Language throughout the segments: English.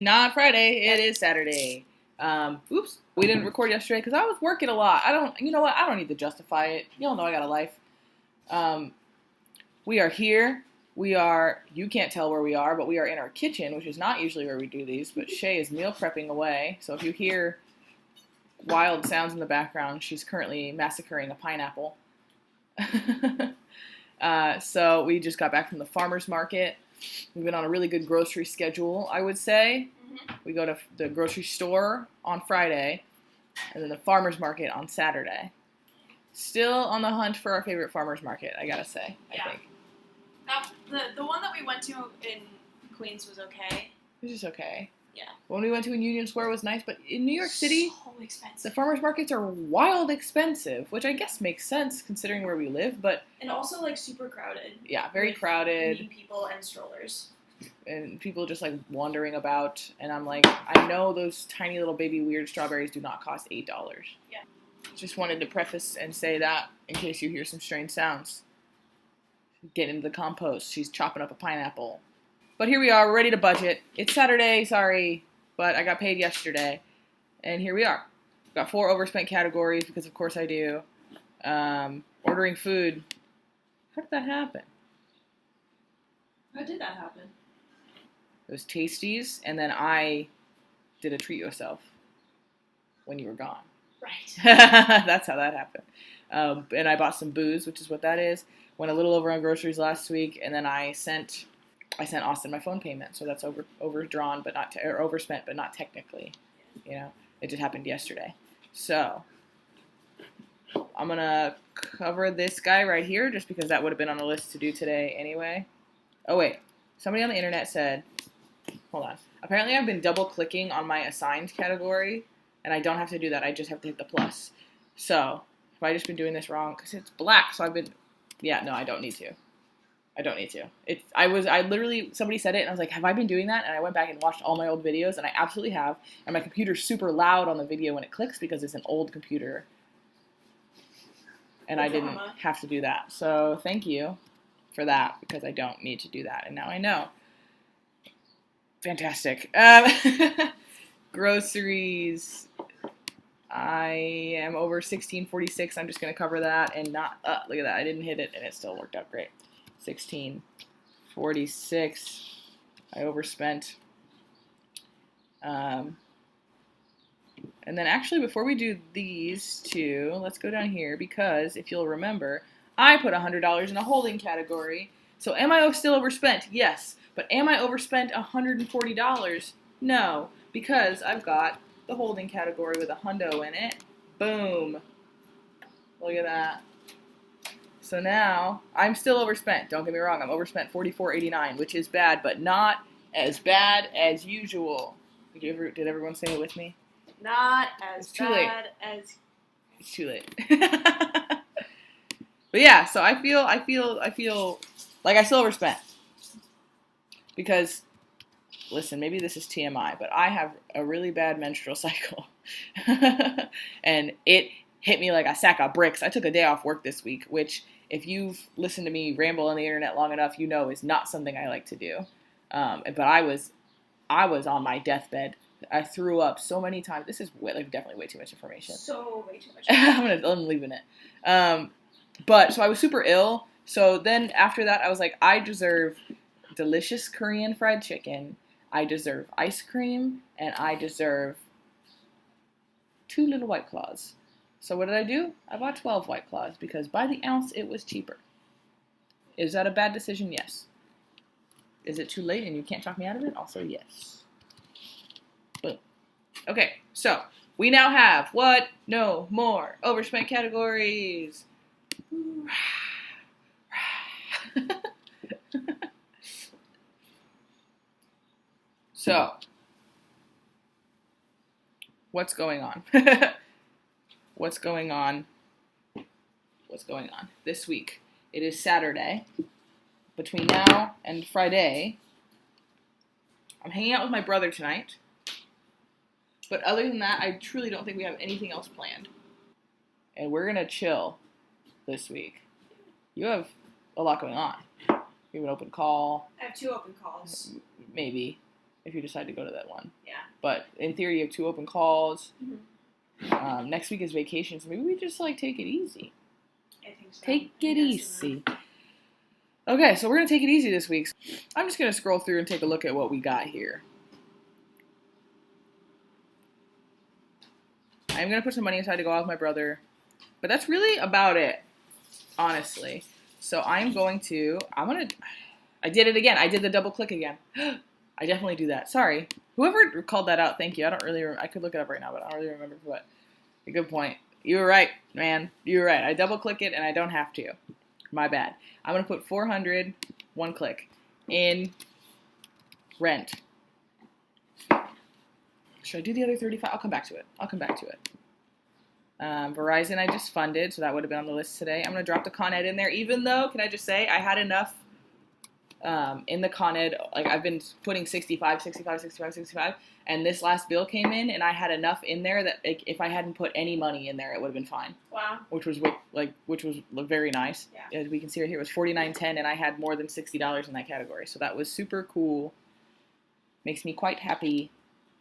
Not Friday. It is Saturday. Oops. We didn't record yesterday because I was working a lot. You know what? I don't need to justify it. Y'all know I got a life. Um, we are here. You can't tell where we are, but we are in our kitchen, which is not usually where we do these, but Shea is meal prepping away. So if you hear wild sounds in the background, she's currently massacring a pineapple. So we just got back from the farmer's market. We've been on a really good grocery schedule, I would say. We go to the grocery store on Friday, and then the farmer's market on Saturday. Still on the hunt for our favorite farmer's market, I gotta say, Yeah. I think. The one that we went to in Queens was okay. It was just okay. Yeah. When we went to in Union Square was nice, but in New York City, So expensive. the farmer's markets are wild expensive, which I guess makes sense considering where we live, but... And also, like, super crowded. Yeah, very crowded. Mean people and strollers. And people just, like, wandering about, and I'm like, I know those tiny little baby weird strawberries do not cost $8. Yeah. Just wanted to preface and say that in case you hear some strange sounds. Get into the compost. She's chopping up a pineapple. But here we are. We're ready to budget. It's Saturday. Sorry. But I got paid yesterday. And here we are. Got 4 overspent categories because, of course, I do. Ordering food. How did that happen? How did that happen? It was Tasties. And then I did a treat yourself when you were gone. Right. That's how that happened. And I bought some booze, which is what that is. Went a little over on groceries last week, and then I sent Austin my phone payment, so that's overdrawn, but not or overspent, but not technically. You know, it just happened yesterday. So I'm gonna cover this guy right here, just because that would have been on the list to do today anyway. Oh wait, somebody on the internet said, hold on. Apparently, I've been double clicking on my assigned category, and I don't have to do that. I just have to hit the plus. So have I just been doing this wrong? Because it's black, so I've been... Yeah, no, I don't need to. Somebody said it, and I was like, have I been doing that? And I went back and watched all my old videos, and I absolutely have. And my computer's super loud on the video when it clicks because it's an old computer. And I didn't have to do that. So thank you for that, because I don't need to do that. And now I know. Fantastic. Groceries. I am over $16.46. I'm just going to cover that and not... look at that. I didn't hit it, and it still worked out great. $16.46. I overspent. And then actually, before we do these two, let's go down here, because if you'll remember, I put $100 in a holding category. So am I still overspent? Yes. But am I overspent $140? No, because I've got the holding category with a hundo in it. Boom. Look at that. So now, I'm still overspent. Don't get me wrong, I'm overspent $44.89, which is bad, but not as bad as usual. Did everyone say it with me? Not as bad as... It's too late. But yeah, so I feel like I still overspent. Because... Listen, maybe this is TMI, but I have a really bad menstrual cycle. And it hit me like a sack of bricks. I took a day off work this week, which, if you've listened to me ramble on the internet long enough, you know is not something I like to do. But I was on my deathbed. I threw up so many times. This is definitely way too much information. So way too much. I'm leaving it. But so I was super ill. So then after that, I was like, I deserve delicious Korean fried chicken. I deserve ice cream, and I deserve 2 little White Claws. So what did I do? I bought 12 White Claws, because by the ounce, it was cheaper. Is that a bad decision? Yes. Is it too late and you can't talk me out of it? Also, yes. Boom. Okay, so we now have what? No more overspent categories. So, what's going on? What's going on this week? It is Saturday. Between now and Friday, I'm hanging out with my brother tonight. But other than that, I truly don't think we have anything else planned. And we're going to chill this week. You have a lot going on. You have an open call. I have 2 open calls. Maybe. if you decide to go to that one. Yeah. But in theory, you have 2 open calls. Mm-hmm. Next week is vacation, so maybe we just like take it easy. I think so. Take it easy. Okay, so we're gonna take it easy this week. I'm just gonna scroll through and take a look at what we got here. I'm gonna put some money aside to go out with my brother, but that's really about it, honestly. So I did it again. I did the double click again. I definitely do that. Sorry. Whoever called that out, thank you. I could look it up right now, but I don't really remember what. A good point. You were right, man. You were right. I double click it and I don't have to. My bad. I'm going to put 400, one click, in rent. Should I do the other 35? I'll come back to it. Verizon I just funded, so that would have been on the list today. I'm going to drop the Con Ed in there, even though, can I just say, I had enough in the Con Ed. Like, I've been putting 65, and this last bill came in, and I had enough in there that if I hadn't put any money in there, it would have been fine. Wow. Which was very nice. Yeah. As we can see right here, it was $49.10, and I had more than $60 in that category, so that was super cool. Makes me quite happy.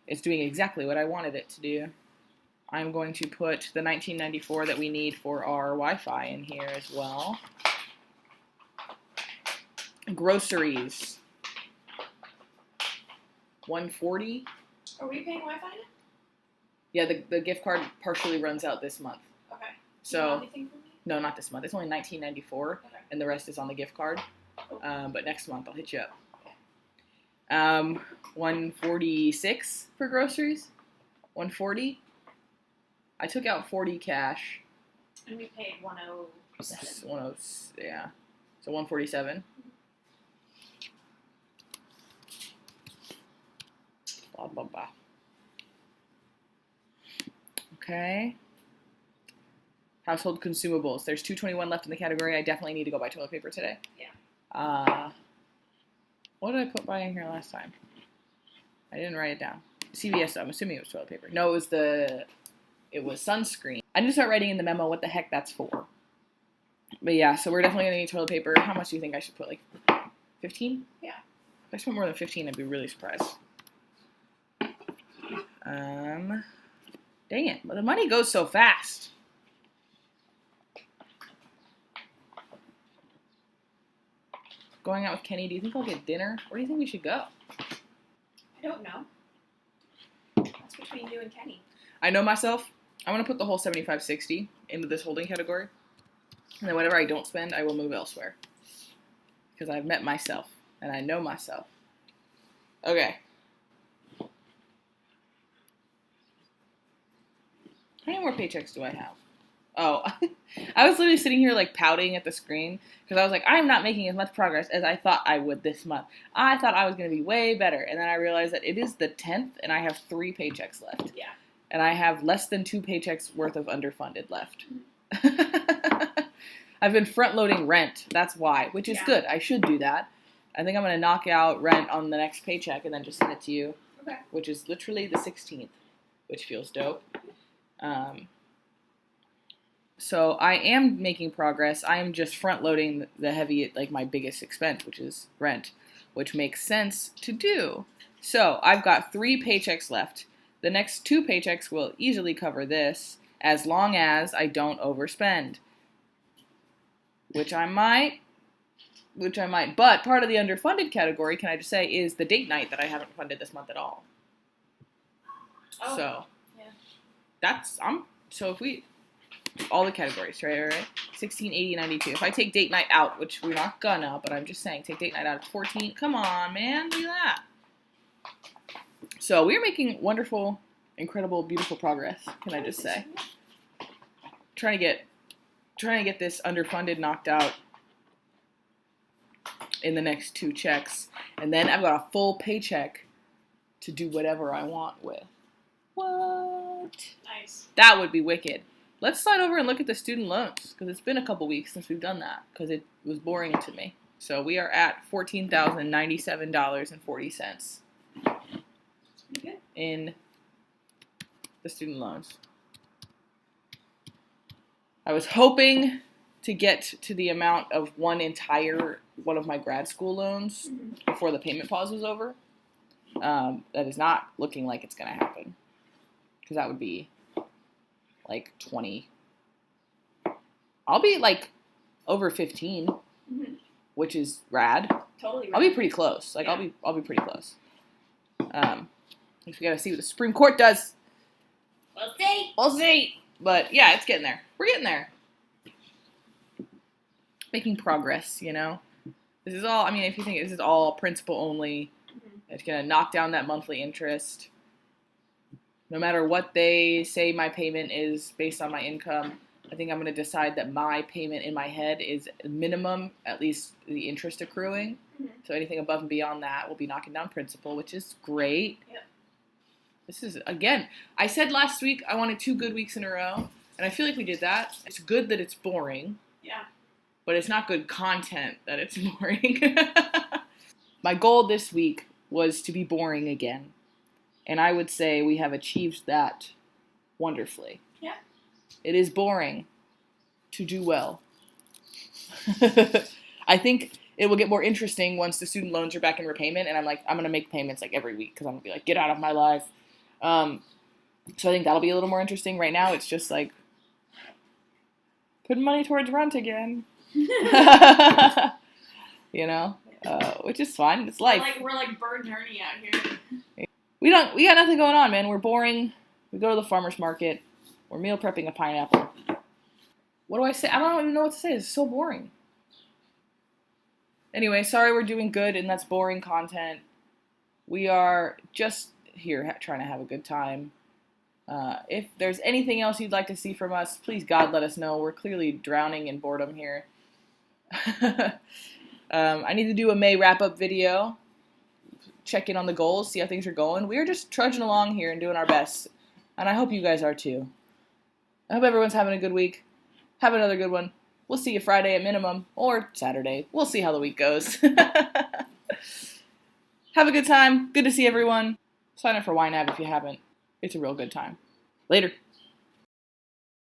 It's doing exactly what I wanted it to do. I'm going to put the $19.94 that we need for our Wi-Fi in here as well. Groceries. $140. Are we paying Wi-Fi now? Yeah, the gift card partially runs out this month. Okay. So Do you want anything from me? No, not this month. It's only $19.94, Okay. and the rest is on the gift card. Cool. But next month I'll hit you up. Okay. $146 for groceries. $140. I took out 40 cash. And we paid 107. Yeah. So 147. Blah blah blah. Okay. Household consumables. There's $221 left in the category. I definitely need to go buy toilet paper today. Yeah. What did I put by in here last time? I didn't write it down. CVS, though. I'm assuming it was toilet paper. No, it was sunscreen. I need to start writing in the memo what the heck that's for. But yeah, so we're definitely going to need toilet paper. How much do you think I should put? Like 15? Yeah. If I spent more than 15, I'd be really surprised. Dang it. But the money goes so fast. Going out with Kenny, do you think I'll get dinner? Where do you think we should go? I don't know. That's between you and Kenny. I know myself. I'm going to put the whole 75-60 into this holding category. And then whatever I don't spend, I will move elsewhere. Because I've met myself. And I know myself. Okay. How many more paychecks do I have? Oh, I was literally sitting here like pouting at the screen. Because I was like, I'm not making as much progress as I thought I would this month. I thought I was going to be way better. And then I realized that it is the 10th and I have 3 paychecks left. Yeah. And I have less than 2 paychecks worth of underfunded left. I've been front-loading rent. That's why, which is good. I should do that. I think I'm going to knock out rent on the next paycheck and then just send it to you. Okay. Which is literally the 16th, which feels dope. So I am making progress. I am just front-loading the heavy, like my biggest expense, which is rent, which makes sense to do. So I've got 3 paychecks left. The next 2 paychecks will easily cover this as long as I don't overspend. Which I might. But part of the underfunded category, can I just say, is the date night that I haven't funded this month at all. Oh, so, yeah. So if we, all the categories, right? 16, 80, 92. If I take date night out, which we're not gonna, but I'm just saying, take date night out, it's 14. Come on, man, do that. So we're making wonderful, incredible, beautiful progress, can I just say. Trying to get this underfunded knocked out in the next 2 checks. And then I've got a full paycheck to do whatever I want with. What? Nice. That would be wicked. Let's slide over and look at the student loans, because it's been a couple weeks since we've done that, because it was boring to me. So we are at $14,097.40 in the student loans. I was hoping to get to the amount of one of my grad school loans before the payment pause was over. That is not looking like it's going to happen. Because that would be like 20. I'll be like over 15, which is rad. Totally. I'll be pretty close. Like, yeah. I'll be pretty close. We gotta see what the Supreme Court does. We'll see. But yeah, it's getting there. We're getting there. Making progress, you know. This is all. I mean, if you think this is all principal only, it's gonna knock down that monthly interest. No matter what they say my payment is based on my income, I think I'm going to decide that my payment in my head is minimum, at least the interest accruing. So anything above and beyond that will be knocking down principal, which is great. Yep. This is, again, I said last week I wanted 2 good weeks in a row, and I feel like we did that. It's good that it's boring. Yeah. But it's not good content that it's boring. My goal this week was to be boring again. And I would say we have achieved that wonderfully. Yeah. It is boring to do well. I think it will get more interesting once the student loans are back in repayment. And I'm going to make payments like every week because I'm going to be like, get out of my life. So I think that'll be a little more interesting. Right now, it's just like putting money towards rent again. You know, which is fun. It's life. We're like Bird and Ernie out here. We got nothing going on, man. We're boring. We go to the farmer's market. We're meal prepping a pineapple. What do I say? I don't even know what to say. It's so boring. Anyway, sorry we're doing good and that's boring content. We are just here trying to have a good time. If there's anything else you'd like to see from us, please, God, let us know. We're clearly drowning in boredom here. I need to do a May wrap-up video. Check in on the goals, see how things are going. We're just trudging along here and doing our best. And I hope you guys are too. I hope everyone's having a good week. Have another good one. We'll see you Friday at minimum, or Saturday. We'll see how the week goes. Have a good time. Good to see everyone. Sign up for YNAB if you haven't. It's a real good time. Later.